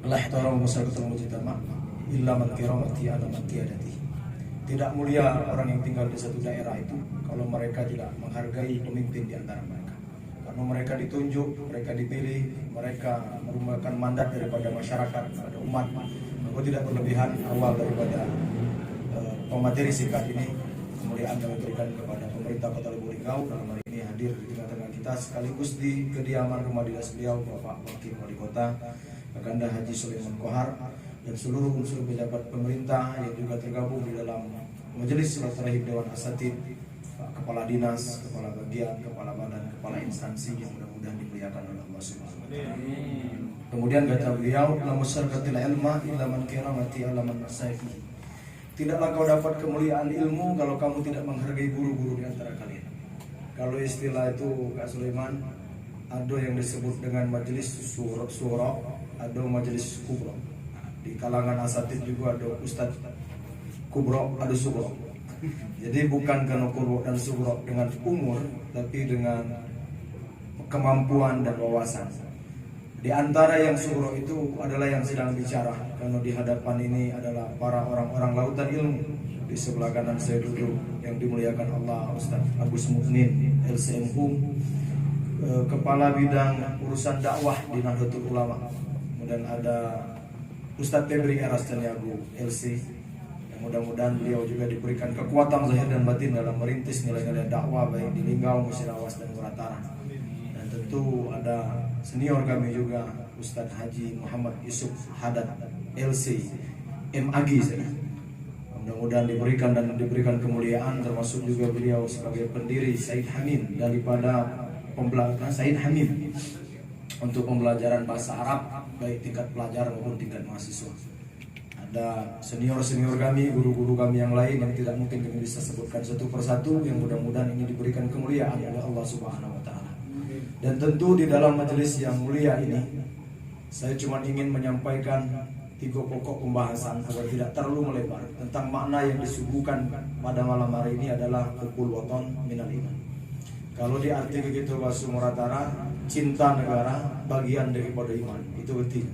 La ihtarama masyarakatan mujtama illa man karamati ala man qiyadati. Tidak mulia orang yang tinggal di satu daerah itu kalau mereka tidak menghargai pemimpin di antara mereka. Karena mereka ditunjuk, mereka dipilih, mereka merupakan mandat daripada masyarakat, pada umat. Maka tidak berlebihan awal daripada pemateri singkat ini. Kemuliaan kami berikan kepada pemerintah Kota Lubuk Linggau dalam hari ini hadir di tengah-tengah kita sekaligus di kediaman rumah dinas beliau Bapak Wakil Wali Kota Kakanda Haji Sulaiman Kohar dan seluruh unsur pejabat pemerintah yang juga tergabung di dalam Majelis Silaturahim Dewan Asatid, Kepala Dinas, Kepala Bagian, Kepala Badan, Kepala Instansi yang mudah-mudahan dimuliakan oleh Allah Subhanahu wa taala. Kemudian kata beliau, "La musyarakatil ilma illa man karamati ala man nasafi." Tidaklah kau dapat kemuliaan ilmu kalau kamu tidak menghargai guru-guru di antara kalian. Kalau istilah itu Kak Sulaiman, ada yang disebut dengan majelis suro, ada majelis kubro. Di kalangan asatid juga ada ustadz kubro, ada sugro. Jadi bukan karena kubro dan sugro dengan umur, tapi dengan kemampuan dan wawasan. Di antara yang sugro itu adalah yang sedang bicara, karena di hadapan ini adalah para orang-orang lautan ilmu. Di sebelah kanan saya duduk yang dimuliakan Allah Ustadz Agus Muknin LCM Hum, Kepala Bidang Urusan Dakwah di Nahdlatul Ulama. Kemudian ada Ustadz Febri Eras Caniago LC, yang mudah-mudahan beliau juga diberikan kekuatan zahir dan batin dalam merintis nilai-nilai dakwah baik di Linggau, Musirawas dan Muratara. Dan tentu ada senior kami juga Ustadz Haji Muhammad Yusuf Haddad LC MAG. Mudah-mudahan diberikan kemuliaan, termasuk juga beliau sebagai pendiri Said Hamid daripada Said Hamid untuk pembelajaran bahasa Arab baik tingkat pelajar maupun tingkat mahasiswa. Ada senior-senior kami, guru-guru kami yang lain yang tidak mungkin kami bisa sebutkan satu persatu, yang mudah-mudahan ini diberikan kemuliaan oleh Allah Subhanahu wa taala. Dan tentu di dalam majelis yang mulia ini saya cuma ingin menyampaikan 3 pokok pembahasan agar tidak terlalu melebar tentang makna yang disuguhkan pada malam hari ini adalah hubbul waton minal iman. Kalau diarti begitu bahasa Muratara, cinta negara bagian daripada iman. Itu artinya.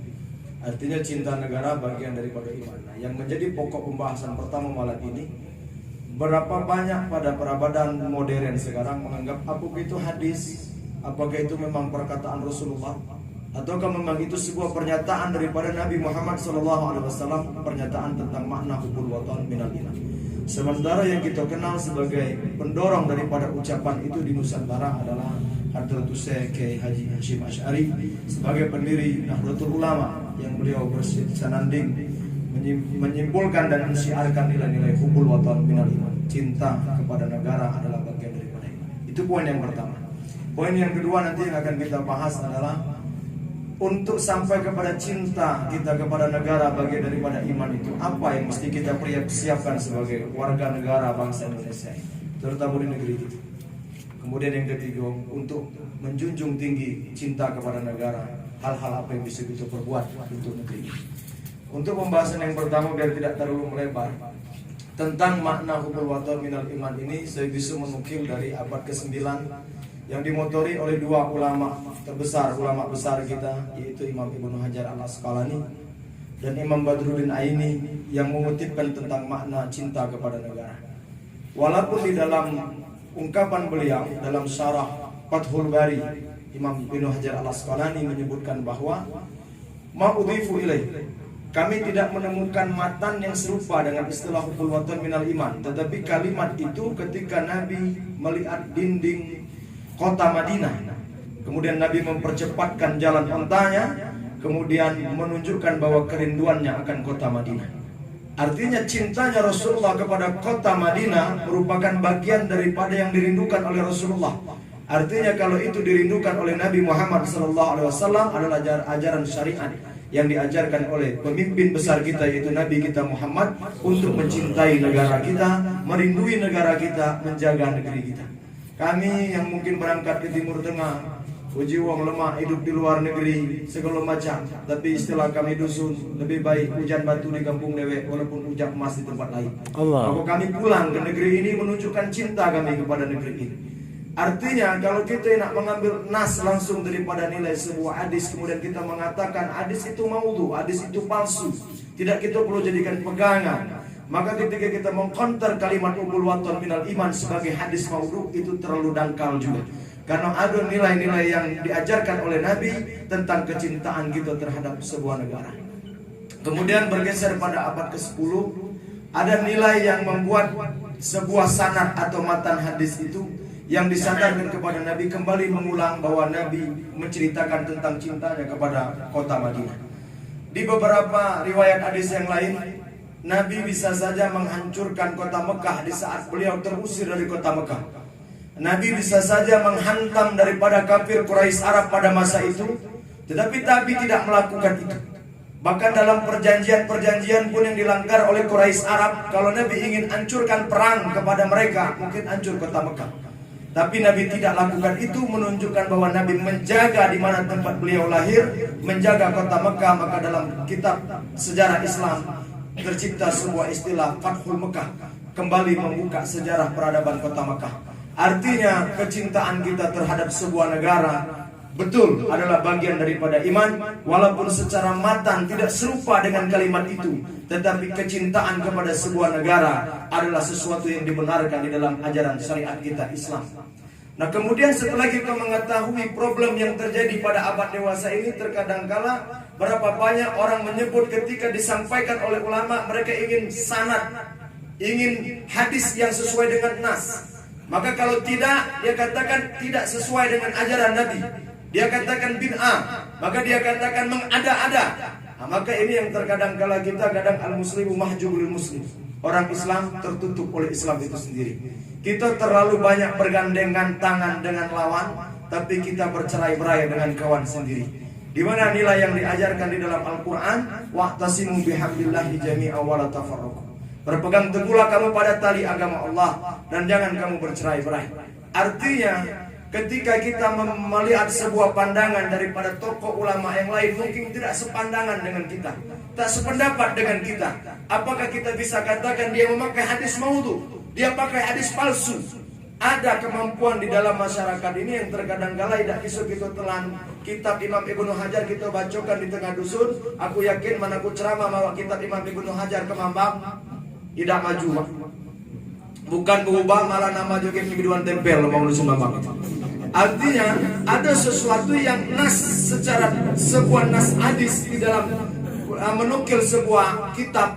Artinya cinta negara bagian daripada iman. Nah, yang menjadi pokok pembahasan pertama malam ini, berapa banyak pada peradaban modern sekarang menganggap apakah itu hadis, apakah itu memang perkataan Rasulullah, ataukah memang itu sebuah pernyataan daripada Nabi Muhammad SAW, pernyataan tentang makna hubbul waton minal iman. Sementara yang kita kenal sebagai pendorong daripada ucapan itu di Nusantara adalah Hadratus Syekh Kiai Haji Hashim Asy'ari sebagai pendiri Nahdlatul Ulama, yang beliau bersenandung menyimpulkan dan mensiarkan nilai-nilai hubbul waton minal iman. Cinta kepada negara adalah bagian daripada iman. Itu poin yang pertama. Poin yang kedua nanti yang akan kita bahas adalah untuk sampai kepada cinta kita kepada negara bagian daripada iman itu, apa yang mesti kita persiapkan sebagai warga negara bangsa Indonesia, terutama di negeri kita. Kemudian yang ketiga, untuk menjunjung tinggi cinta kepada negara, hal-hal apa yang bisa kita perbuat untuk negeri. Untuk pembahasan yang pertama biar tidak terlalu melebar tentang makna hubbul waton minal iman ini, saya bisa menukil dari abad ke-9 yang dimotori oleh 2 ulama terbesar, ulama besar kita, yaitu Imam Ibnu Hajar Al-Asqalani dan Imam Badruddin Aini, yang mengutipkan tentang makna cinta kepada negara. Walaupun di dalam ungkapan beliau dalam syarah Fathul Bari, Imam Ibnu Hajar Al-Asqalani menyebutkan bahwa ma'udhifu ilaih, kami tidak menemukan matan yang serupa dengan istilah hubbul waton minal iman, tetapi kalimat itu ketika Nabi melihat dinding kota Madinah, kemudian Nabi mempercepatkan jalan ontanya, kemudian menunjukkan bahwa kerinduannya akan kota Madinah. Artinya cintanya Rasulullah kepada kota Madinah merupakan bagian daripada yang dirindukan oleh Rasulullah. Artinya kalau itu dirindukan oleh Nabi Muhammad SAW adalah ajaran syariat yang diajarkan oleh pemimpin besar kita, yaitu Nabi kita Muhammad, untuk mencintai negara kita, merindui negara kita, menjaga negeri kita. Kami yang mungkin berangkat ke Timur Tengah, uji wong lemah, hidup di luar negeri, segala macam. Tapi istilah kami dusun, lebih baik hujan batu di kampung dewek walaupun hujan emas di tempat lain. Maka kami pulang ke negeri ini menunjukkan cinta kami kepada negeri ini. Artinya kalau kita nak mengambil nas langsung daripada nilai sebuah hadis, kemudian kita mengatakan hadis itu maudhu, hadis itu palsu, tidak kita perlu jadikan pegangan, maka ketika kita mengkonter kalimat ummul waton minal iman sebagai hadis maudhu, itu terlalu dangkal juga. Karena ada nilai-nilai yang diajarkan oleh Nabi tentang kecintaan kita terhadap sebuah negara. Kemudian bergeser pada abad ke-10, ada nilai yang membuat sebuah sanad atau matan hadis itu yang disandarkan kepada Nabi kembali mengulang bahwa Nabi menceritakan tentang cintanya kepada kota Madinah. Di beberapa riwayat hadis yang lain, Nabi bisa saja menghancurkan kota Mekah di saat beliau terusir dari kota Mekah. Nabi bisa saja menghantam daripada kafir Quraisy Arab pada masa itu, tetapi Nabi tidak melakukan itu. Bahkan dalam perjanjian-perjanjian pun yang dilanggar oleh Quraisy Arab, kalau Nabi ingin hancurkan perang kepada mereka, mungkin hancur kota Mekah. Tapi Nabi tidak lakukan itu, menunjukkan bahwa Nabi menjaga di mana tempat beliau lahir, menjaga kota Mekah. Maka dalam kitab sejarah Islam tercipta sebuah istilah Fathul Mekah, kembali membuka sejarah peradaban kota Mekah. Artinya kecintaan kita terhadap sebuah negara betul adalah bagian daripada iman, walaupun secara matan tidak serupa dengan kalimat itu, tetapi kecintaan kepada sebuah negara adalah sesuatu yang dibenarkan di dalam ajaran syariat kita Islam. Nah, kemudian setelah kita mengetahui problem yang terjadi pada abad dewasa ini, terkadang kala berapa banyak orang menyebut ketika disampaikan oleh ulama mereka ingin sanad, ingin hadis yang sesuai dengan nas. Maka kalau tidak, dia katakan tidak sesuai dengan ajaran Nabi. Dia katakan bid'ah, maka dia katakan mengada-ada. Nah, maka ini yang terkadang kala kita kadang al-muslimu mahjubul muslim. Orang Islam tertutup oleh Islam itu sendiri. Kita terlalu banyak bergandengan tangan dengan lawan, tapi kita bercerai-berai dengan kawan sendiri. Di mana nilai yang diajarkan di dalam Al-Quran, wa'tasimu bihablillahi jami'a wa la tafarraqu. Berpegang teguhlah kamu pada tali agama Allah dan jangan kamu bercerai-berai. Artinya, ketika kita melihat sebuah pandangan daripada tokoh ulama yang lain mungkin tidak sepandangan dengan kita, tak sependapat dengan kita, apakah kita bisa katakan dia memakai hadis maudhu, dia pakai hadis palsu? Ada kemampuan di dalam masyarakat ini yang terkadang kala tidak bisa kita telan. Kitab Imam Ibnu Hajar kita bacakan di tengah dusun, aku yakin mana aku ceramah bawa kitab Imam Ibnu Hajar ke Mambang, tidak maju, bukan berubah, malah nama juga kehidupan tempel mau dusun Mambang. Artinya ada sesuatu yang nas secara sebuah nas hadis di dalam menukil sebuah kitab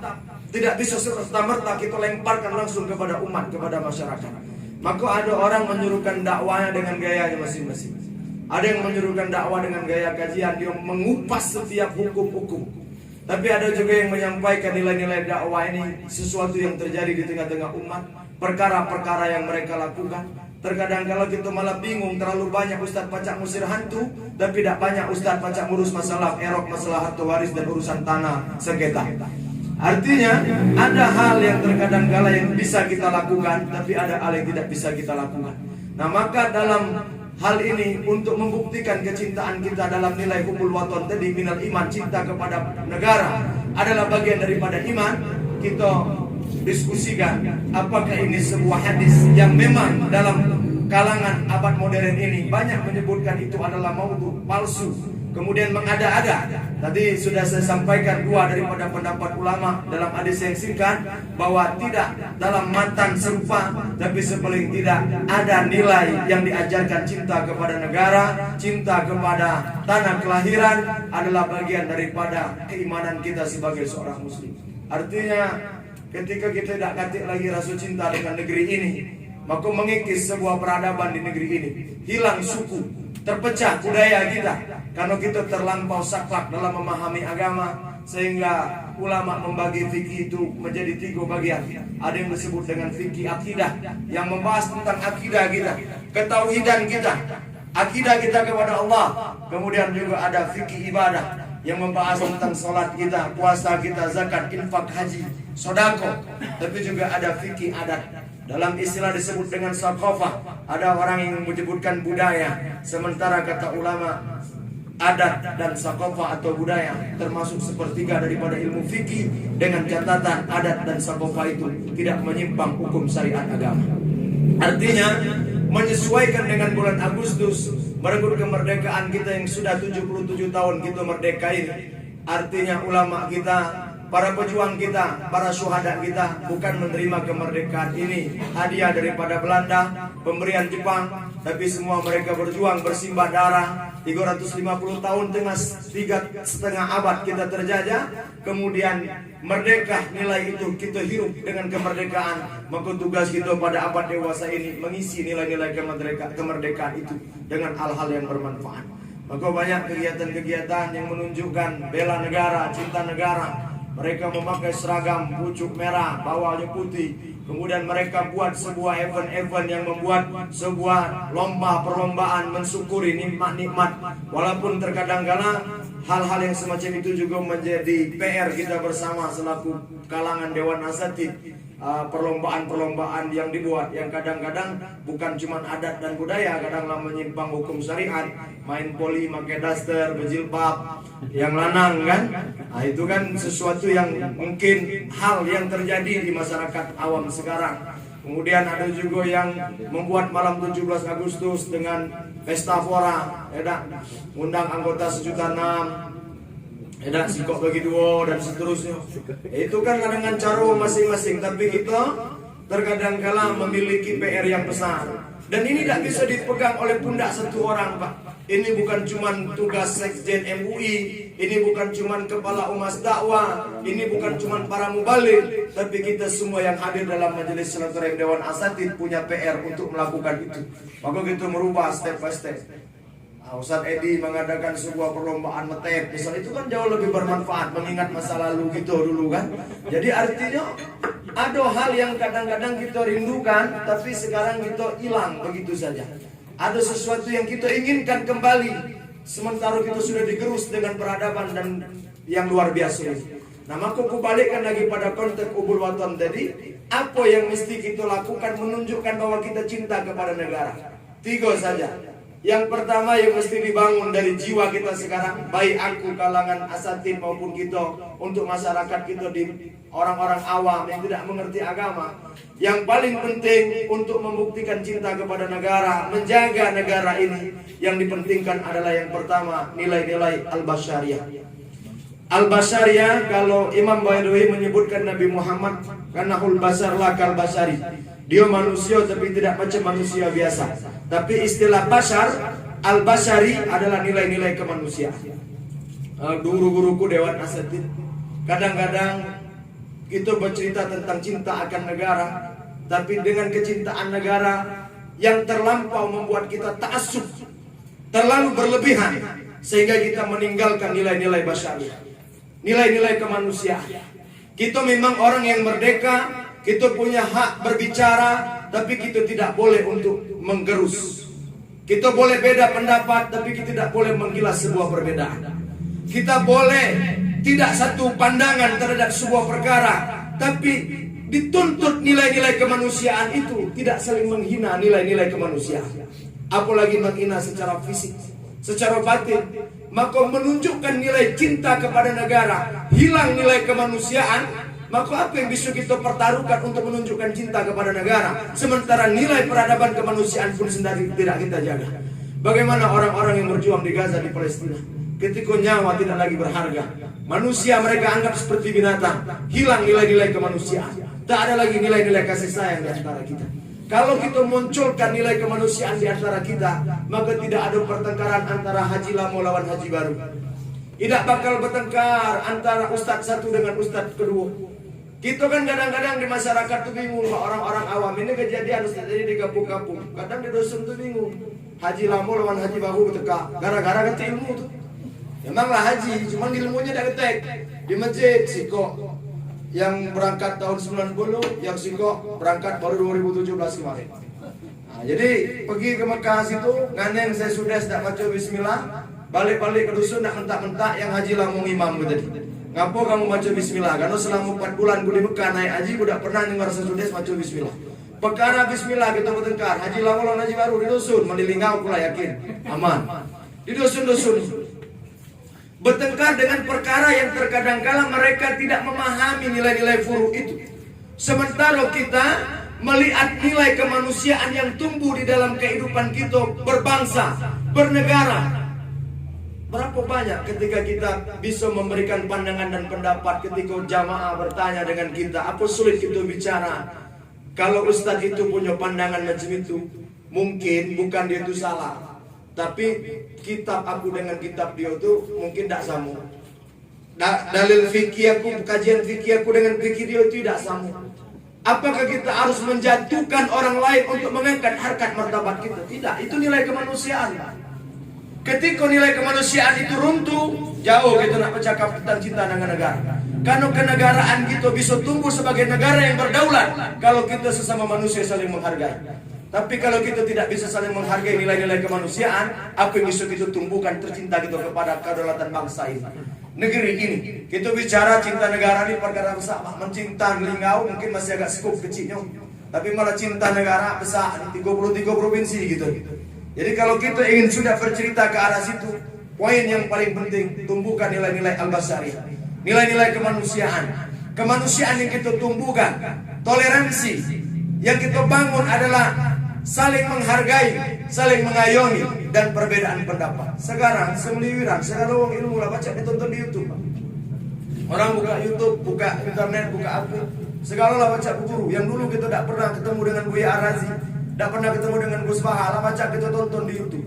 tidak bisa serta-merta kita lemparkan langsung kepada umat, kepada masyarakat. Maka ada orang menyuruhkan dakwahnya dengan gayanya masing-masing. Ada yang menyuruhkan dakwah dengan gaya kajian, dia mengupas setiap hukum-hukum. Tapi ada juga yang menyampaikan nilai-nilai dakwah ini sesuatu yang terjadi di tengah-tengah umat, perkara-perkara yang mereka lakukan. Terkadang kalau kita malah bingung, terlalu banyak ustaz pacak ngusir hantu, tapi tidak banyak ustaz pacak ngurus masalah erok, masalah harta waris dan urusan tanah sengketa. Artinya ada hal yang terkadang kala yang bisa kita lakukan, tapi ada hal yang tidak bisa kita lakukan. Nah, maka dalam hal ini untuk membuktikan kecintaan kita dalam nilai hubbul waton tadi minal iman, cinta kepada negara adalah bagian daripada iman, kita diskusikan apakah ini sebuah hadis yang memang dalam kalangan abad modern ini banyak menyebutkan itu adalah maudhu, palsu, kemudian mengada-ada. Tadi sudah saya sampaikan dua daripada pendapat ulama dalam hadis yang singkat, bahwa tidak dalam matan serupa, tapi sepaling tidak ada nilai yang diajarkan. Cinta kepada negara, cinta kepada tanah kelahiran adalah bagian daripada keimanan kita sebagai seorang muslim. Artinya ketika kita tidak katik lagi rasa cinta dengan negeri ini, maka mengikis sebuah peradaban di negeri ini, hilang suku, terpecah budaya kita, karena kita terlampau saklek dalam memahami agama, sehingga ulama membagi fikih itu menjadi 3 bagian. Ada yang disebut dengan fikih akidah, yang membahas tentang akidah kita, ketauhidan kita, akidah kita kepada Allah. Kemudian juga ada fikih ibadah yang membahas tentang sholat kita, puasa kita, zakat, infak, haji, sodako. Tapi juga ada fikih adat, dalam istilah disebut dengan sakofah. Ada orang yang menyebutkan budaya, sementara kata ulama adat dan sakofah atau budaya termasuk sepertiga daripada ilmu fikih, dengan catatan adat dan sakofah itu tidak menyimpang hukum syariat agama. Artinya menyesuaikan dengan bulan Agustus, merebut kemerdekaan kita yang sudah 77 tahun kita merdeka ini. Artinya ulama kita, para pejuang kita, para syuhada kita bukan menerima kemerdekaan ini hadiah daripada Belanda, pemberian Jepang, tapi semua mereka berjuang bersimbah darah. 350 tahun tengah 3,5 abad kita terjajah, kemudian merdeka, nilai itu kita hirup dengan kemerdekaan. Maka tugas kita pada abad dewasa ini mengisi nilai-nilai kemerdekaan itu dengan hal-hal yang bermanfaat. Maka banyak kegiatan-kegiatan yang menunjukkan bela negara, cinta negara. Mereka memakai seragam pucuk merah, bawahnya putih. Kemudian mereka buat sebuah event-event yang membuat sebuah perlombaan mensyukuri nikmat-nikmat. Walaupun terkadang-kala hal-hal yang semacam itu juga menjadi PR kita bersama selaku kalangan Dewan Asatidz. Perlombaan-perlombaan yang dibuat yang kadang-kadang bukan cuma adat dan budaya, kadang-kadang menyimpang hukum syariat, main poli, pakai daster, berjilbab, yang lanang kan. Nah, itu kan sesuatu yang mungkin hal yang terjadi di masyarakat awam sekarang. Kemudian ada juga yang membuat malam 17 Agustus dengan pesta pora, undang anggota 1,6 juta, sikok bagi dua dan seterusnya. Itu kan dengan cara masing-masing, tapi kita terkadang kala memiliki PR yang besar. Dan ini tidak bisa dipegang oleh pundak satu orang, Pak. Ini bukan cuma tugas Sekjen MUI, ini bukan cuma kepala umas dakwah, ini bukan cuma para mubalik, tapi kita semua yang hadir dalam majelis silaturahim Dewan Asatidz punya PR untuk melakukan itu. Maka kita merubah step by step. Ustaz Edi mengadakan sebuah perlombaan metep, misalnya, itu kan jauh lebih bermanfaat mengingat masa lalu kita dulu kan. Jadi artinya ada hal yang kadang-kadang kita rindukan, tapi sekarang kita hilang begitu saja. Ada sesuatu yang kita inginkan kembali, sementara kita sudah digerus dengan peradaban dan yang luar biasa ini. Nah, maka aku balikkan lagi pada konteks ubul waton tadi. Apa yang mesti kita lakukan menunjukkan bahwa kita cinta kepada negara? 3 saja. Yang pertama yang mesti dibangun dari jiwa kita sekarang, baik aku kalangan asatidz maupun kita, untuk masyarakat kita di orang-orang awam yang tidak mengerti agama. Yang paling penting untuk membuktikan cinta kepada negara, menjaga negara ini, yang dipentingkan adalah yang pertama nilai-nilai al-basyariyah. Al-basyariyah, kalau Imam Baidawi menyebutkan Nabi Muhammad kanahul basar lakal basyari. Dia manusia tapi tidak macam manusia biasa. Tapi istilah basyar, al-basyari adalah nilai-nilai kemanusiaan. Guru-guruku Dewan Asatidz, kadang-kadang kita bercerita tentang cinta akan negara, tapi dengan kecintaan negara yang terlampau membuat kita ta'assub, terlalu berlebihan, sehingga kita meninggalkan nilai-nilai basyariah, nilai-nilai kemanusiaan. Kita memang orang yang merdeka, kita punya hak berbicara, tapi kita tidak boleh untuk menggerus. Kita boleh beda pendapat, tapi kita tidak boleh menggilas sebuah perbedaan. Kita boleh tidak satu pandangan terhadap sebuah perkara, tapi dituntut nilai-nilai kemanusiaan itu tidak saling menghina nilai-nilai kemanusiaan. Apalagi menghina secara fisik, secara batin. Maka menunjukkan nilai cinta kepada negara, hilang nilai kemanusiaan. Maka apa yang bisa kita pertaruhkan untuk menunjukkan cinta kepada negara, sementara nilai peradaban kemanusiaan pun sendiri tidak kita jaga? Bagaimana orang-orang yang berjuang di Gaza, di Palestina, ketika nyawa tidak lagi berharga, manusia mereka anggap seperti binatang, hilang nilai-nilai kemanusiaan, tak ada lagi nilai-nilai kasih sayang di antara kita. Kalau kita munculkan nilai kemanusiaan di antara kita, maka tidak ada pertengkaran antara Haji Lamo lawan Haji Baru. Tidak bakal bertengkar antara ustadz satu dengan ustadz kedua. Kita kan kadang-kadang di masyarakat tuh bingung, Pak, orang-orang awam ini kejadian ustadz jadi di kampung-kampung. Kadang di dusun tuh bingung, Haji Lamo lawan Haji Baru bertengkar gara-gara kata ilmu tuh. Memanglah haji, cuman ilmunya dah ketek. Di masjid Siko yang berangkat tahun 90, yang Siko berangkat baru 2017 kemarin. Nah, jadi pergi ke Mekah situ, nganeng saya sudah tidak baca bismillah, balik-balik ke dusun nak mentak-mentak yang Haji Lamo imam gue tadi. Ngapo kamu baca bismillah? Karena selama 4 bulan gue di Mekah naik haji, gue tidak pernah dengar sesudah baca bismillah. Perkara bismillah kita bertengkar, Haji Lamo lawan Haji Baru di dusun, melilingau pula yakin aman. Di dusun-dusun bertengkar dengan perkara yang terkadang kala mereka tidak memahami nilai-nilai furu itu. Sementara kita melihat nilai kemanusiaan yang tumbuh di dalam kehidupan kita berbangsa, bernegara. Berapa banyak ketika kita bisa memberikan pandangan dan pendapat ketika jamaah bertanya dengan kita, apa sulit kita bicara? Kalau ustadz itu punya pandangan macam itu, mungkin bukan dia itu salah, tapi kitab aku dengan kitab dia itu mungkin tidak sama. Dalil fikih aku, kajian fikih aku dengan fikih dia itu tidak sama. Apakah kita harus menjatuhkan orang lain untuk mengangkat harkat martabat kita? Tidak, itu nilai kemanusiaan. Ketika nilai kemanusiaan itu runtuh, jauh kita nak bercakap tentang cinta dengan negara. Karena kenegaraan kita bisa tumbuh sebagai negara yang berdaulat kalau kita sesama manusia saling menghargai. Tapi kalau kita tidak bisa saling menghargai nilai-nilai kemanusiaan, apa yang bisa kita tumbuhkan tercinta kita kepada kedaulatan bangsa ini, negeri ini? Kita bicara cinta negara ini perkara besar. Mencinta Linggau mungkin masih agak skup kecilnya, tapi malah cinta negara besar, 33 provinsi gitu. Jadi kalau kita ingin sudah bercerita ke arah situ, poin yang paling penting, tumbuhkan nilai-nilai al-basariyah, nilai-nilai kemanusiaan. Kemanusiaan yang kita tumbuhkan, toleransi yang kita bangun adalah saling menghargai, saling mengayomi, dan perbedaan pendapat. Sekarang semeliwiran, sekarang orang ilmu lah baca ditonton di YouTube. Orang buka YouTube, buka internet, buka apa, segala lah baca guru. Yang dulu kita tidak pernah ketemu dengan Buya Arazi, tidak pernah ketemu dengan Gus Bahala, baca kita tonton di YouTube.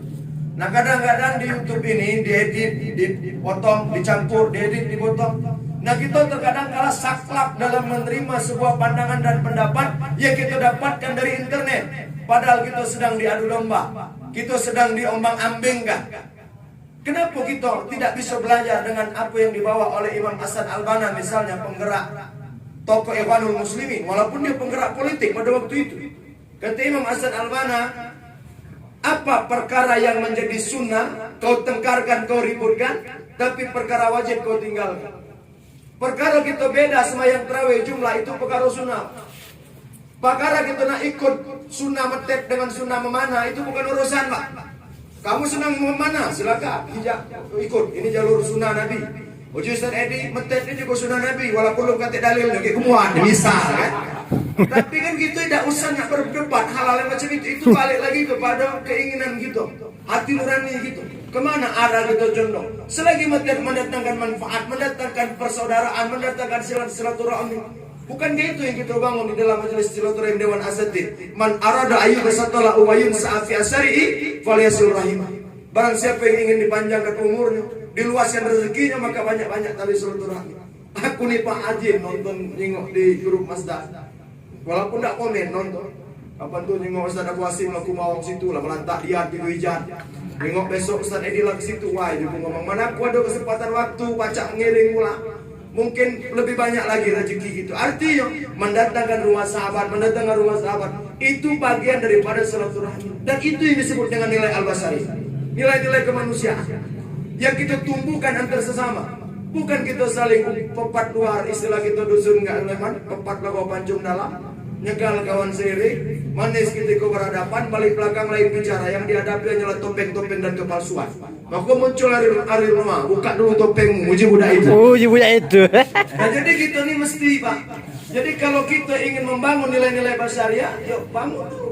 Nah kadang-kadang di YouTube ini diedit, dipotong, dicampur, diedit, dipotong. Nah kita terkadang kalah saklek dalam menerima sebuah pandangan dan pendapat yang kita dapatkan dari internet. Padahal kita sedang diadu domba, kita sedang diombang-ambingkan. Kenapa kita tidak bisa belajar dengan apa yang dibawa oleh Imam Hasan Al-Banna, misalnya penggerak tokoh Ikhwanul Muslimin, walaupun dia penggerak politik pada waktu itu. Kata Imam Hasan Al-Banna, apa perkara yang menjadi sunnah kau tengkarkan, kau ributkan, tapi perkara wajib kau tinggalkan. Perkara kita beda sembahyang tarawih jumlah itu perkara sunnah. Perkara kita nak ikut sunnah metep dengan sunnah memanah itu bukan urusan, Pak. Kamu senang memanah, silakan ikut. Ini jalur sunnah Nabi. Uji Ustaz Edi metep ini juga sunnah Nabi, walaupun lu kata dalil lagi kemuan bisa kan. Tapi kan kita tidak usah nak berdebat hal-hal macam itu. Itu balik lagi kepada keinginan gitu, hati nurani gitu. Kemana arah kita condong? Selagi mendatangkan manfaat, mendatangkan persaudaraan, mendatangkan silaturahmi, bukan itu yang kita bangun di dalam majelis silaturahim Dewan Asatid. Man arada ayu basatala uwayun sa'afi asyari'i falyasil rahim. Barang siapa yang ingin dipanjangkan umurnya, diluaskan rezekinya, maka banyak-banyak tali silaturahmi. Aku nih Pak Haji nonton nengok di grup Masdar. Walaupun tidak komen nonton. Apa tuh nengok Ustaz Abu Hasim laku mawang situ lah melantak dia di hujan. Nengok besok Ustaz Edi lagi situ, wah dia pun ngomong mana aku ada kesempatan waktu baca ngiring pula. Mungkin lebih banyak lagi rezeki gitu. Artinya mendatangkan rumah sahabat, mendatangkan rumah sahabat itu bagian daripada silaturahmi. Dan itu yang disebut dengan nilai al-basari, nilai-nilai kemanusiaan yang kita tumbuhkan antar sesama. Bukan kita saling pepat luar, istilah kita dusun nggak leman, pepat lagu pancung dalam, nyegal kawan seiring, manis ketika berhadapan, balik belakang lain bicara, yang dihadapi hanyalah topeng-topeng dan kepalsuan. Maka muncul hari rumah, buka dulu topengmu, uji budak itu. Uji budak itu. Nah, jadi kita ini mesti Pak. Jadi kalau kita ingin membangun nilai-nilai basariah, yuk bangun dulu.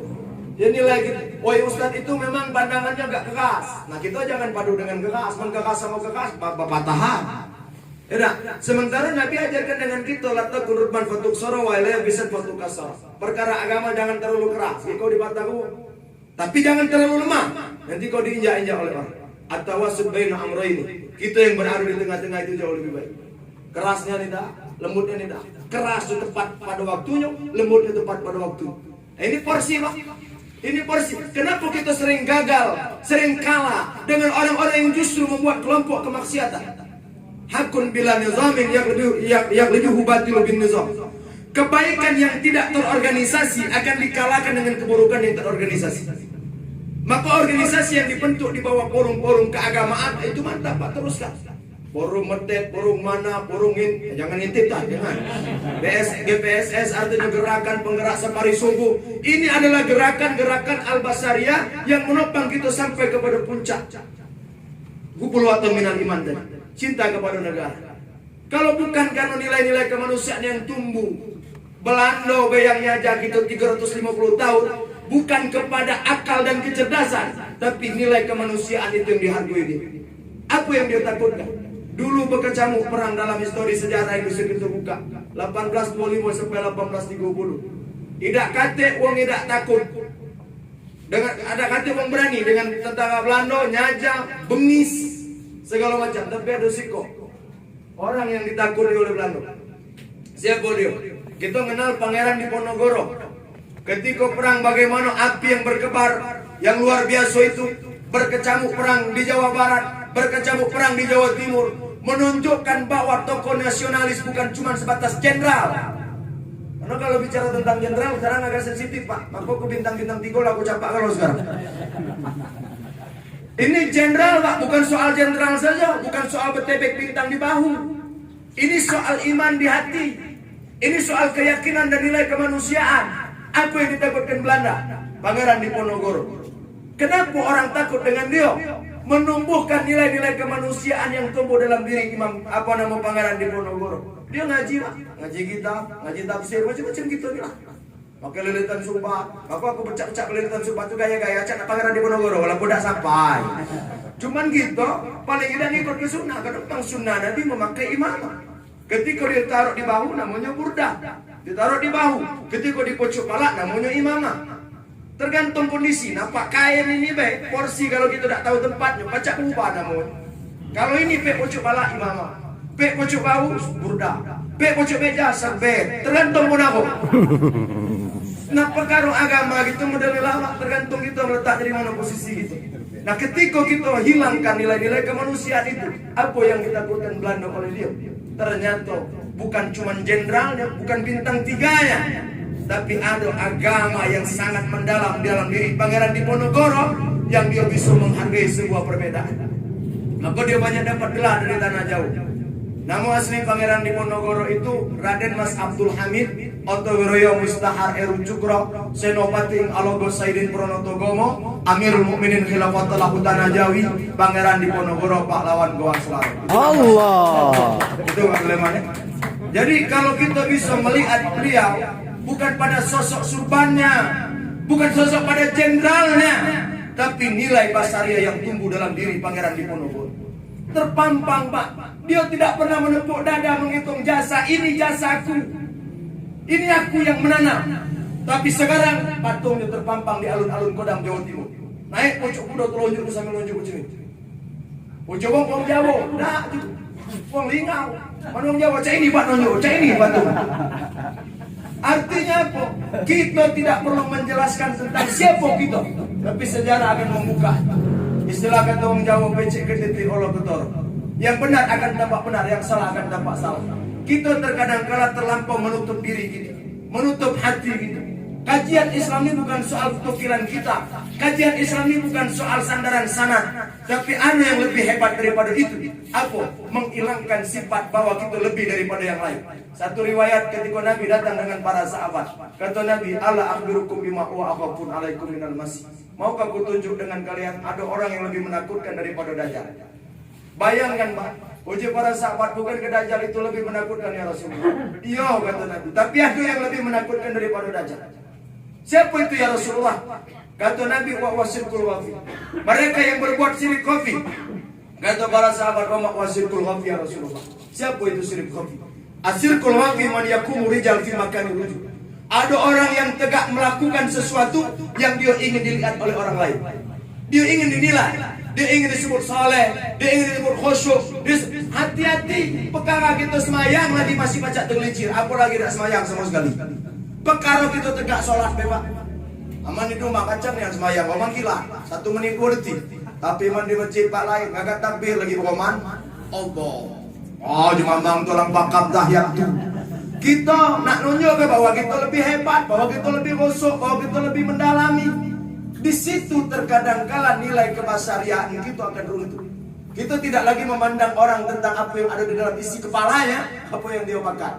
Ya nilai gitu. Woi Ustadz itu memang pandangannya agak keras. Nah kita jangan padu dengan keras, mengkeras sama keras, patahan. Ya, sementara Nabi ajarkan dengan kita latak kurban fatuk soro wailaya bisa fatuk kasar. Perkara agama jangan terlalu keras, kau dipataku. Tapi jangan terlalu lemah, nanti kau diinjak-injak oleh orang. Atau wasud baina amraini. Kita yang berada di tengah-tengah itu jauh lebih baik. Kerasnya tidak, lembutnya tidak. Keras itu tepat pada waktunya, lembutnya tepat pada waktu. Nah, ini porsi Pak. Ini porsi. Kenapa kita sering gagal, sering kalah dengan orang-orang yang justru membuat kelompok kemaksiatan? Hakun bila nizamin yang lebih hubatil bin nizam. Kebaikan yang tidak terorganisasi akan dikalahkan dengan keburukan yang terorganisasi. Maka organisasi yang dibentuk di bawah forum-forum keagamaan itu mantap Pak, teruskan. Forum medet, forum mana, forum ini, jangan intip tak, jangan. GPSS artinya gerakan penggerak safari subuh. Ini adalah gerakan-gerakan al-basariyah yang menopang kita sampai kepada puncak. Gubulwatan minal iman tadi. Cinta kepada negara. Kalau bukan karena nilai-nilai kemanusiaan yang tumbuh Belanda yang nyajak itu 350 tahun bukan kepada akal dan kecerdasan, tapi nilai kemanusiaan itu yang dihargai dia. Apa yang dia takutkan? Dulu berkecamuk perang dalam histori sejarah Indonesia kita buka 1825 sampai 1830. Tidak kate wong tidak takut. Dengan ada kate wong berani dengan tentara Belanda nyajak, bengis segala macam, tapi ada siko. Orang yang ditakuti oleh Belanda. Siapa dia? Kita kenal Pangeran Diponegoro. Ketika perang bagaimana api yang berkebar, yang luar biasa itu, berkecamuk perang di Jawa Barat, berkecamuk perang di Jawa Timur, menunjukkan bahwa tokoh nasionalis bukan cuma sebatas jenderal. Karena kalau bicara tentang jenderal sekarang agak sensitif, Pak. Maka ke bintang-bintang 3 aku capak kalau sekarang. Ini jenderal, Pak, bukan soal jenderal saja, bukan soal betebek bintang di bahu. Ini soal iman di hati. Ini soal keyakinan dan nilai kemanusiaan. Apa yang ditakutkan Belanda? Pangeran Diponegoro. Kenapa orang takut dengan dia? Menumbuhkan nilai-nilai kemanusiaan yang tumbuh dalam diri Pangeran Diponegoro. Dia ngaji, Pak. Ngaji kitab, ngaji tafsir, macam-macam gitu nih lah. Pakai lilitan sumpah. Aku pecah-pecah lilitan sumpah itu gaya-gaya cak Pangeran Diponegoro walaupun tidak sampai. Cuman gitu, paling tidak ngikut ke sunnah. Karena sunnah Nabi memakai imamah. Ketika dia taruh di bahu namanya burdah. Ditaruh di bahu. Ketika di pojok kepala namanya imamah. Tergantung kondisi. Nampak kain ini baik. Porsi kalau kita tidak tahu tempatnya, pacak ubah namanya. Kalau ini pe pojok kepala imamah. Pe pojok bahu burdah. Pe pojok meja serbet. Tergantung pun aku. Nah perkara agama gitu modelnya lama. Tergantung kita meletak dari mana posisi gitu. Nah ketika kita hilangkan nilai-nilai kemanusiaan itu, apa yang kita takutkan Belanda oleh dia? Ternyata bukan cuma jenderalnya, bukan bintang 3-nya, tapi ada agama yang sangat mendalam dalam diri Pangeran Diponegoro yang dia bisa menghargai sebuah perbedaan. Maka dia banyak dapat gelar dari tanah jauh. Nama asli Pangeran Diponegoro itu Raden Mas Abdul Hamid Otowiroyo Mustahar Eru Cukro Senopati Alogo Saidin Pronotogomo Amirul Mukminin Khilafatul Tanah Jawi Pangeran Diponegoro pahlawan Goa Selaru. Allah. Itu maklumannya. Jadi kalau kita bisa melihat beliau bukan pada sosok surbannya, bukan sosok pada jenderalnya, tapi nilai basaria yang tumbuh dalam diri Pangeran Diponegoro. Terpampang, Pak. Dia tidak pernah menepuk dada menghitung jasa. Ini jasaku. Ini aku yang menanam. Tapi sekarang patungnya terpampang di alun-alun Kodam Jawa Timur. Naik pojok kuda telunjuk sambil lonjuk macam ini. Pojok wong Jawa, dah gitu. Wong lingau. Mana wong Jawa? Cak ini Pak nonjuk, cak ini patung. Artinya apa? Kita tidak perlu menjelaskan tentang siapa kita, tapi sejarah akan membuka. Istilah kata orang Jawa becek kedeti olah ketor. Yang benar akan tampak benar, yang salah akan tampak salah. Kita terkadang kala terlampau menutup diri kita, menutup hati kita. Kajian Islam ini bukan soal tukiran kita. Kajian Islam ini bukan soal sandaran sanad, tapi ada yang lebih hebat daripada itu. Apa? Menghilangkan sifat bahwa kita lebih daripada yang lain. Satu riwayat ketika Nabi datang dengan para sahabat, kata Nabi, "Ala akhbirukum bima huwa akhafun alaikum minal masih." Maukah aku tunjuk dengan kalian ada orang yang lebih menakutkan daripada Dajjal? Bayangkan, Pak, uji para sahabat, bukan ke Dajjal itu lebih menakutkan ya Rasulullah? Iya, kata Nabi, tapi ada yang lebih menakutkan daripada Dajjal. Siapa itu ya Rasulullah? Kata Nabi, wa wasirkul wafi. Mereka yang berbuat syirik khafi. Kata para sahabat, wa wasirkul wafi ya Rasulullah. Siapa itu syirik khafi? Asirkul wafi man yakumu rijal fi makani rujuk. Ada orang yang tegak melakukan sesuatu yang dia ingin dilihat oleh orang lain. Dia ingin dinilai, dia ingin disebut saleh, dia ingin disebut khusyuk. Hati-hati, perkara kita semayang lagi masih baca tergelincir, apalagi tidak semayang sama sekali. Perkara kita tegak sholat bebas. Aman itu mak kacang yang semayang, ngomong gila, 1 menit 2 detik. Tapi mandi masjid pak lain, ngagak takbir lagi roman. Allah. Oh, cuma bang tulang pakam tahiyat tu. Kita nak nunjuk bahwa kita lebih hebat, bahwa kita lebih khusyuk, bahwa kita lebih mendalami. Di situ terkadang kala nilai kebasariaan kita akan runtuh. Kita tidak lagi memandang orang tentang apa yang ada di dalam isi kepalanya, apa yang dia pakai,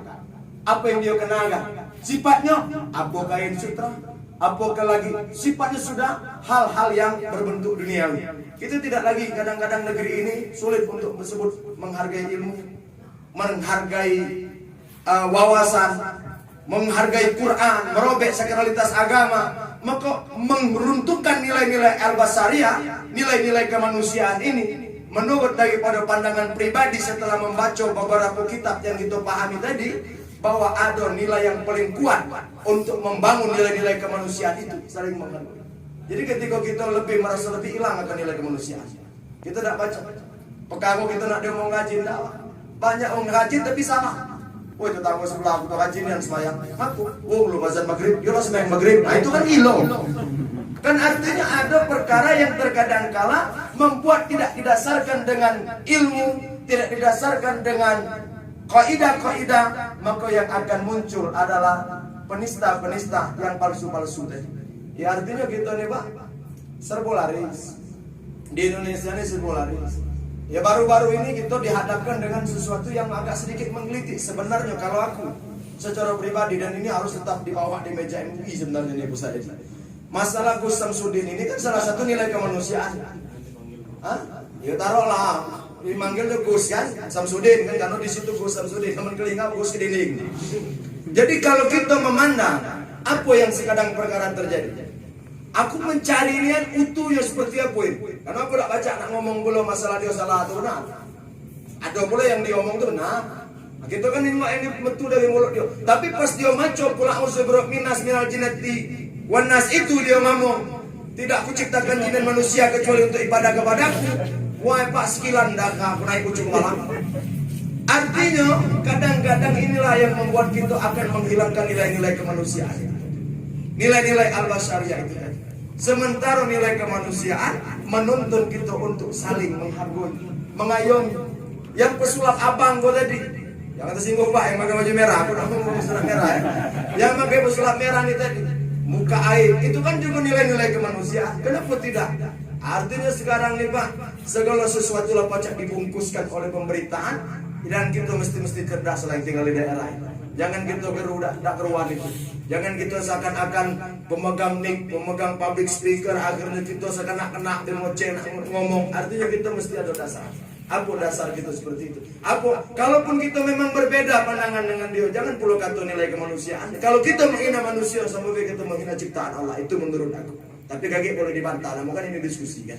apa yang dia kenakan. Sifatnya, apa kain sutra, apakah lagi sifatnya sudah hal-hal yang berbentuk duniawi. Kita tidak lagi kadang-kadang negeri ini sulit untuk disebut menghargai ilmu, menghargai wawasan. menghargai Quran, merobek sakralitas agama, maka meruntuhkan nilai-nilai al-basariyah, nilai-nilai kemanusiaan ini. Menurut daripada pandangan pribadi setelah membaca beberapa kitab yang kita pahami tadi, bahwa ada nilai yang paling kuat untuk membangun nilai-nilai kemanusiaan itu saling menghargai. Jadi ketika kita lebih merasa lebih hilang akan nilai kemanusiaan, kita tidak baca. Pekago kita nak dia mau ngaji, banyak orang ngaji tapi salah. Woi, tetangga sebelah aku rajin yang sembahyang. Aku, belum azan maghrib, dia sembahyang maghrib. Nah itu kan ilo. Kan artinya ada perkara yang terkadang kala membuat tidak didasarkan dengan ilmu, tidak didasarkan dengan kaidah-kaidah, maka yang akan muncul adalah penista-penista yang palsu-palsu tadi. Ya artinya kita nih Pak, serba laris. Di Indonesia ini serba laris. Ya baru-baru ini kita dihadapkan dengan sesuatu yang agak sedikit menggelitik. Sebenarnya kalau aku secara pribadi, dan ini harus tetap dibawa di meja MUI sebenarnya nih Bu Said. Masalah Gus Samsudin ini kan salah satu nilai kemanusiaan. Hah? Ya taruhlah dimanggilnya Gus kan Samsudin kan, karena di situ Gus Samsudin, teman kelinga Gus Kedinding. Jadi kalau kita memandang apa yang sekarang perkara terjadi, aku mencari niat utuhnya seperti apa ini. Karena aku tak baca nak ngomong belum masalah dia salah atau benar. Ada pula yang dia ngomong itu benar. Nah, kita kan ini betul dari mulut dia. Tapi pas dia maco pula usubrok minas minal jinati wanas itu dia ngomong, tidak kuciptakan jin dan manusia kecuali untuk ibadah kepadaku. Wah Pak sekilan dah aku naik kucing malam. Artinya kadang-kadang inilah yang membuat kita akan menghilangkan nilai-nilai kemanusiaan, nilai-nilai al-basariyah itu tadi. Sementara nilai kemanusiaan menuntun kita untuk saling menghargai, mengayomi. Yang pesulap abang gua tadi, jangan tersinggung Pak yang pakai baju merah, aku nak ngomong pesulap merah ya. Yang pakai pesulap merah nih tadi, muka air, itu kan juga nilai-nilai kemanusiaan. Kenapa tidak? Artinya sekarang nih Pak, segala sesuatu lah pacak dibungkuskan oleh pemberitaan, dan kita mesti cerdas selain tinggal di daerah. Jangan kita tak keruan itu. Jangan kita seakan-akan pemegang mic, pemegang public speaker, akhirnya kita seakan-akan democeh ngomong. Artinya kita mesti ada dasar. Apa dasar kita seperti itu? Apa? Kalaupun kita memang berbeda pandangan dengan dia, jangan perlu kata nilai kemanusiaan. Kalau kita menghina manusia, sama kita menghina ciptaan Allah, itu menurut aku. Tapi kaki boleh dibantah, namun kan ini diskusi kan.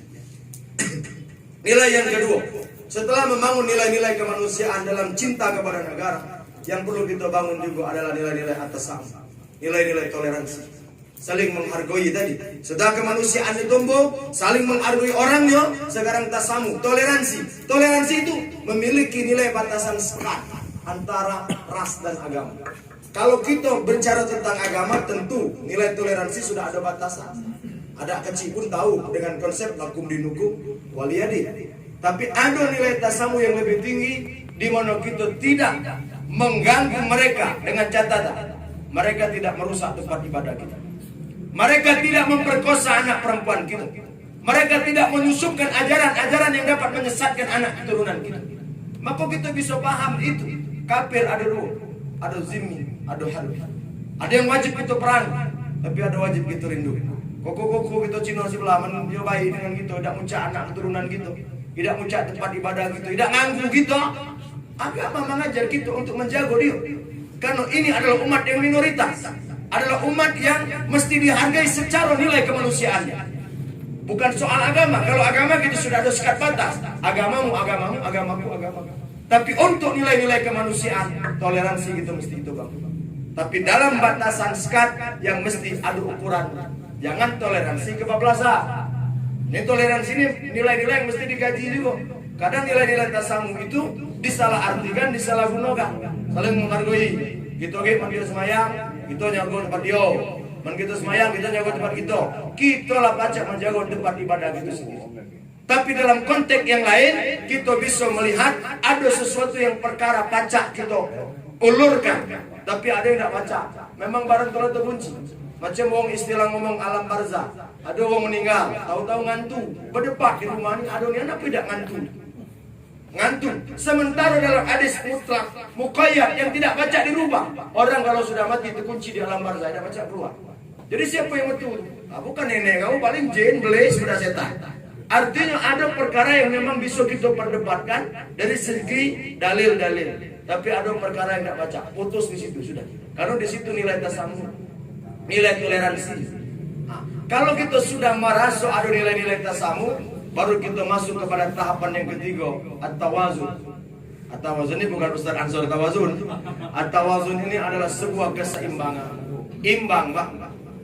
Nilai yang kedua, setelah membangun nilai-nilai kemanusiaan dalam cinta kepada negara, yang perlu kita bangun juga adalah nilai-nilai atas sama, nilai-nilai toleransi, saling menghargai tadi. Setelah kemanusiaan ditumbuh, saling menghargai orangnya. Sekarang tasamu, toleransi. Toleransi itu memiliki nilai batasan sekat antara ras dan agama. Kalau kita bicara tentang agama, tentu nilai toleransi sudah ada batasan. Ada kecil pun tahu dengan konsep lakum dinukum waliyadin. Tapi ada nilai tasamu yang lebih tinggi, di mana kita tidak mengganggu mereka dengan catatan mereka tidak merusak tempat ibadah kita. Mereka tidak memperkosa anak perempuan kita. Mereka tidak menyusupkan ajaran-ajaran yang dapat menyesatkan anak keturunan kita. Maka kita bisa paham itu. Kafir ada dua, ada zimmi, ada harbi. Ada yang wajib kita perang, tapi ada wajib kita rindu. Koko kita Cina sebelah mencobai dengan kita, tidak muncak anak keturunan kita, tidak muncak tempat ibadah kita, tidak nganggu kita. Agama mengajar kita untuk menjaga dia. Karena ini adalah umat yang minoritas, adalah umat yang mesti dihargai secara nilai kemanusiaannya. Bukan soal agama. Kalau agama kita sudah ada sekat batas. Agamamu, agamamu, agamaku, agamaku. Tapi untuk nilai-nilai kemanusiaan, toleransi kita mesti itu bang. Tapi dalam batasan sekat yang mesti ada ukuran. Jangan toleransi kebablasan. Ini toleransi ini nilai-nilai yang mesti dikaji juga. Kadang nilai-nilai tasamu itu disalahartikan, disalahgunakan. Saling menghargai. Kita manggil semayang, kita nyago tempat dia. Kita semayang, kita nyago tempat kita. Kita lah pacak menjaga tempat ibadah kita sendiri. Tapi dalam konteks yang lain, kita bisa melihat ada sesuatu yang perkara pacak kita ulurkan. Tapi ada yang tidak pacak. Memang barang telah terkunci. Macam orang istilah ngomong alam barzah. Ada orang meninggal, tahu-tahu ngantuk. Berdebat di rumah ini, ada ni anak tidak ngantuk. Ngantuk. Sementara dalam hadis mutlak muqayyad yang tidak baca dirubah. Orang kalau sudah mati terkunci di alam barzah, tidak baca keluar. Jadi siapa yang betul? Bukan nenek kamu, paling jin, belis, sudah setan. Artinya ada perkara yang memang bisa kita perdebatkan dari segi dalil-dalil. Tapi ada perkara yang tidak baca, putus di situ sudah. Karena di situ nilai tasamu, nilai toleransi. Nah, kalau kita sudah merasa ada nilai-nilai tasamu, baru kita masuk kepada tahapan yang ketiga, at-tawazun. At-tawazun ini bukan Ustaz Ansor tawazun. At-tawazun ini adalah sebuah keseimbangan. Imbang, Pak.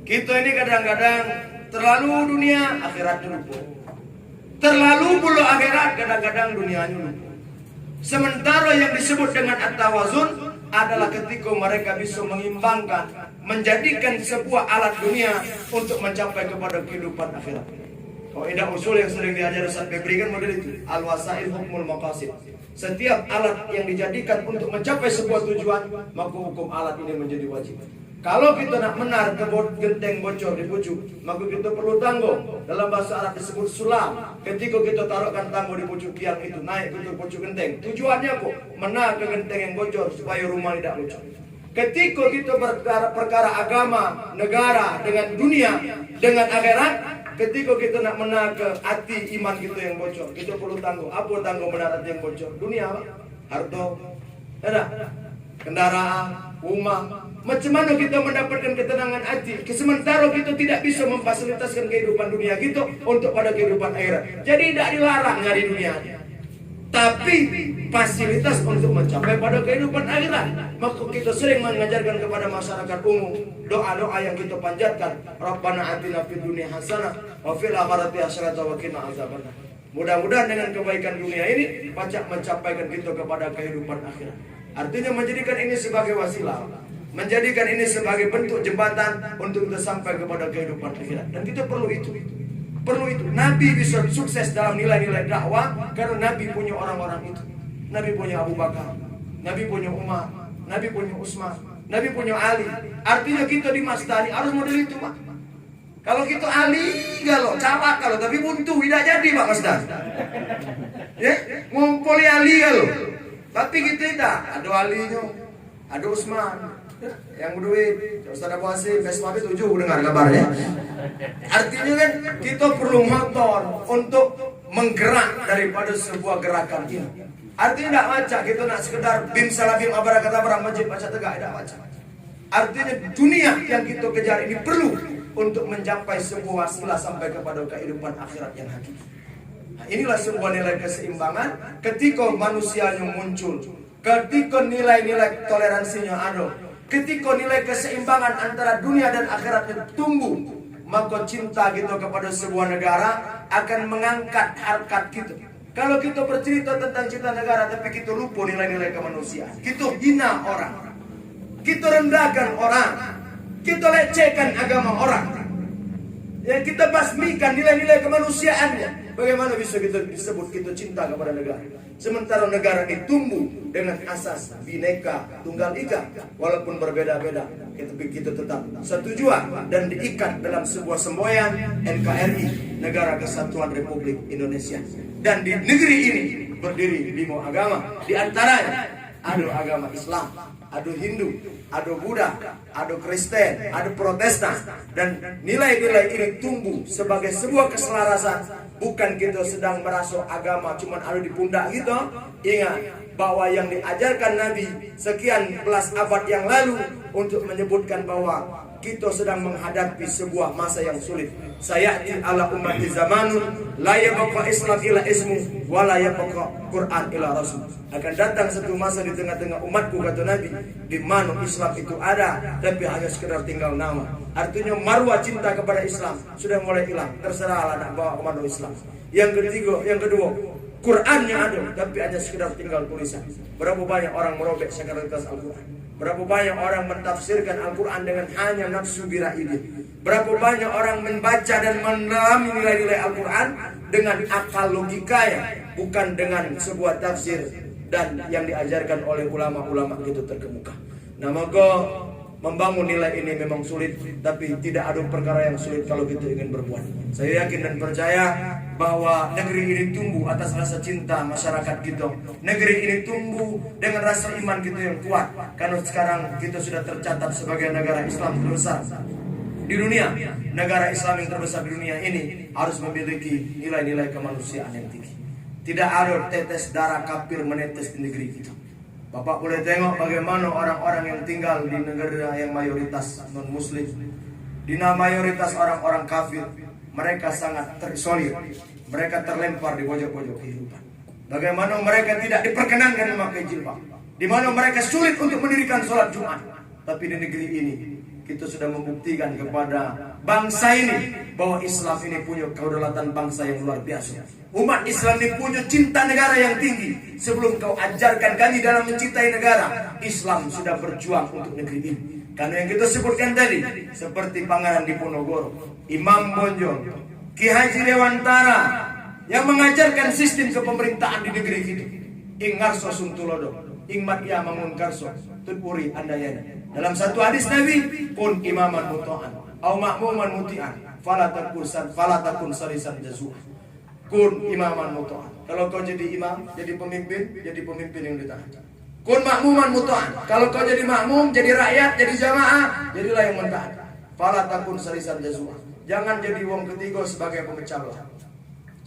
Kita ini kadang-kadang terlalu dunia, akhiratnya lupa. Terlalu pula akhirat, kadang-kadang dunianya lupa. Sementara yang disebut dengan at-tawazun adalah ketika mereka bisa mengimbangkan, menjadikan sebuah alat dunia untuk mencapai kepada kehidupan akhirat. Oh, indah usul yang sering diajar Ustaz Febri kan model itu, al-wasail hukmul maqasid. Setiap alat yang dijadikan untuk mencapai sebuah tujuan, maka hukum alat ini menjadi wajib. Kalau kita nak menar ke genteng bocor di pucuk, maka kita perlu tangguh. Dalam bahasa Arab disebut sulam. Ketika kita taruhkan tangguh di pucuk tiang itu, naik ke pucuk genteng. Tujuannya kok menar ke genteng yang bocor supaya rumah tidak bocor. Ketika kita perkara agama, negara dengan dunia, dengan akhirat, ketika kita nak menar ke hati iman kita yang bocor, kita perlu tangguh. Apa tangguh menar hati yang bocor? Dunia, harta, ada, kendaraan, rumah. Macam mana kita mendapatkan ketenangan hati sementara kita tidak bisa memfasilitaskan kehidupan dunia kita untuk pada kehidupan akhirat. Jadi tidak dilarang nyari dunia, tapi fasilitas untuk mencapai pada kehidupan akhirat. Maka kita sering mengajarkan kepada masyarakat umum doa-doa yang kita panjatkan, Rabbana atina fid dunya hasanah wa fil akhirati hasanah wa qina azabannar. Mudah-mudahan dengan kebaikan dunia ini pacak mencapaikan kita kepada kehidupan akhirat. Artinya menjadikan ini sebagai wasilah, menjadikan ini sebagai bentuk jembatan untuk kita sampai kepada kehidupan akhirat. Dan kita perlu itu. Perlu itu. Nabi bisa sukses dalam nilai-nilai dakwah karena Nabi punya orang-orang itu. Nabi punya Abu Bakar, Nabi punya Umar, Nabi punya Utsman, Nabi punya Ali. Artinya kita di Mastani harus model itu, Pak. Kalau kita Ali, galau, cawak kalau tapi buntu tidak jadi, Pak Masdan. Ya, ngumpuli Ali galau. Tapi kita tidak, ada Alinya, ada Utsman, yang duit, Ustaz Abu Hasim, Vespa 7 dengar kabarnya. Artinya kan kita perlu motor untuk menggerak daripada sebuah gerakan ini. Artinya tidak baca, kita nak sekedar bim salabim abarakadabra masjid baca tegak, tidak baca. Artinya dunia yang kita kejar ini perlu untuk mencapai sebuah wasilah sampai kepada kehidupan akhirat yang hakiki. Nah, inilah sebuah nilai keseimbangan ketika manusianya muncul, ketika nilai-nilai toleransinya ada. Ketika nilai keseimbangan antara dunia dan akhiratnya tumbuh, maka cinta kita kepada sebuah negara akan mengangkat harkat kita. Kalau kita bercerita tentang cinta negara tapi kita lupa nilai-nilai kemanusiaan, kita hina orang, kita rendahkan orang, kita lecehkan agama orang, ya kita basmikan nilai-nilai kemanusiaannya. Bagaimana bisa kita disebut kita cinta kepada negara? Sementara negara ini tumbuh dengan asas Bhinneka Tunggal Ika, walaupun berbeda-beda, kita tetap setujuan dan diikat dalam sebuah semboyan NKRI, Negara Kesatuan Republik Indonesia. Dan di negeri ini berdiri 5 agama, di antaranya ada agama Islam, ada Hindu, ada Buddha, ada Kristen, ada Protestan. Dan nilai-nilai ini tumbuh sebagai sebuah keselarasan. Bukan kita sedang merasa agama cuma ada di pundak kita. Ingat bahwa yang diajarkan Nabi sekian belas abad yang lalu untuk menyebutkan bahwa kita sedang menghadapi sebuah masa yang sulit. Sayati ala ummati zamanun la yabqa Islam ila ismu wa la yabqa Quran ila rasul. Akan datang satu masa di tengah-tengah umatku, kata Nabi, di mana Islam itu ada tapi hanya sekedar tinggal nama. Artinya marwah cinta kepada Islam sudah mulai hilang. Terserahlah nak bawa kemana Islam. Yang kedua, Qurannya ada tapi hanya sekedar tinggal tulisan. Berapa banyak orang merobek sekaligus Al-Quran? Berapa banyak orang mentafsirkan Al-Quran dengan hanya nafsu biraidih? Berapa banyak orang membaca dan menalami nilai-nilai Al-Quran dengan akal logikanya, bukan dengan sebuah tafsir dan yang diajarkan oleh ulama-ulama itu terkemuka. Nah, maka membangun nilai ini memang sulit, tapi tidak ada perkara yang sulit kalau kita ingin berbuat. Saya yakin dan percaya bahwa negeri ini tumbuh atas rasa cinta masyarakat kita. Negeri ini tumbuh dengan rasa iman kita yang kuat, karena sekarang kita sudah tercatat sebagai negara Islam terbesar di dunia, negara Islam yang terbesar di dunia ini harus memiliki nilai-nilai kemanusiaan yang tinggi. Tidak ada tetes darah kafir menetes di negeri kita. Bapak boleh tengok bagaimana orang-orang yang tinggal di negara yang mayoritas non-muslim, di mayoritas orang-orang kafir, mereka sangat terisolir, mereka terlempar di pojok-pojok kehidupan. Bagaimana mereka tidak diperkenankan memakai jilbab, di mana mereka sulit untuk mendirikan sholat Jumat. Tapi di negeri ini kita sudah membuktikan kepada bangsa ini bahwa Islam ini punya kedaulatan bangsa yang luar biasa. Umat Islam ini punya cinta negara yang tinggi. Sebelum kau ajarkan kami dalam mencintai negara, Islam sudah berjuang untuk negeri ini. Karena yang kita sebutkan tadi, seperti Pangeran Diponegoro, Imam Bonjol, Ki Haji Dewantara, yang mengajarkan sistem kepemerintahan di negeri kita. Ing Ngarso Suntulodo, Ing Matya Mangunkarso, Tun Uri Andayana. Dalam satu hadis Nabi, kun imaman muto'an, au makmuman muti'an, falatakun salisan jazu'an. Kun imaman muto'an. Kalau kau jadi imam, jadi pemimpin yang ditahan. Kun makmuman muto'an. Kalau kau jadi makmum, jadi rakyat, jadi jamaah, jadilah yang mentaat. Falatakun salisan jazu'an. Jangan jadi wong ketiga sebagai pemecah belah.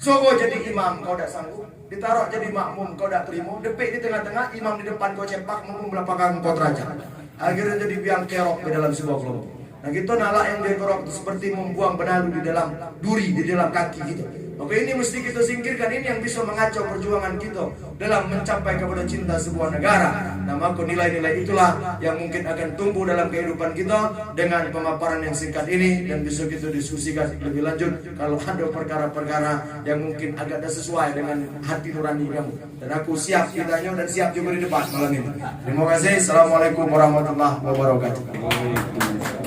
So kau jadi imam, kau tak sanggup. Ditaruh jadi makmum, kau tak terima. Depik di tengah-tengah, imam di depan kau cepak, makmum belakang kau terancam. Akhirnya jadi biang kerok di dalam sebuah kelompok. Nah kita nalak yang dia kerok itu seperti membuang benalu di dalam duri, di dalam kaki kita. Maka ini mesti kita singkirkan. Ini yang bisa mengacau perjuangan kita dalam mencapai kepada cinta sebuah negara. Nah maka nilai-nilai itulah yang mungkin akan tumbuh dalam kehidupan kita dengan pemaparan yang singkat ini. Dan bisa kita diskusikan lebih lanjut kalau ada perkara-perkara yang mungkin agak tidak sesuai dengan hati nurani kamu. Dan aku siap ditanya dan siap juga di depan malam ini. Terima kasih. Assalamualaikum warahmatullahi wabarakatuh.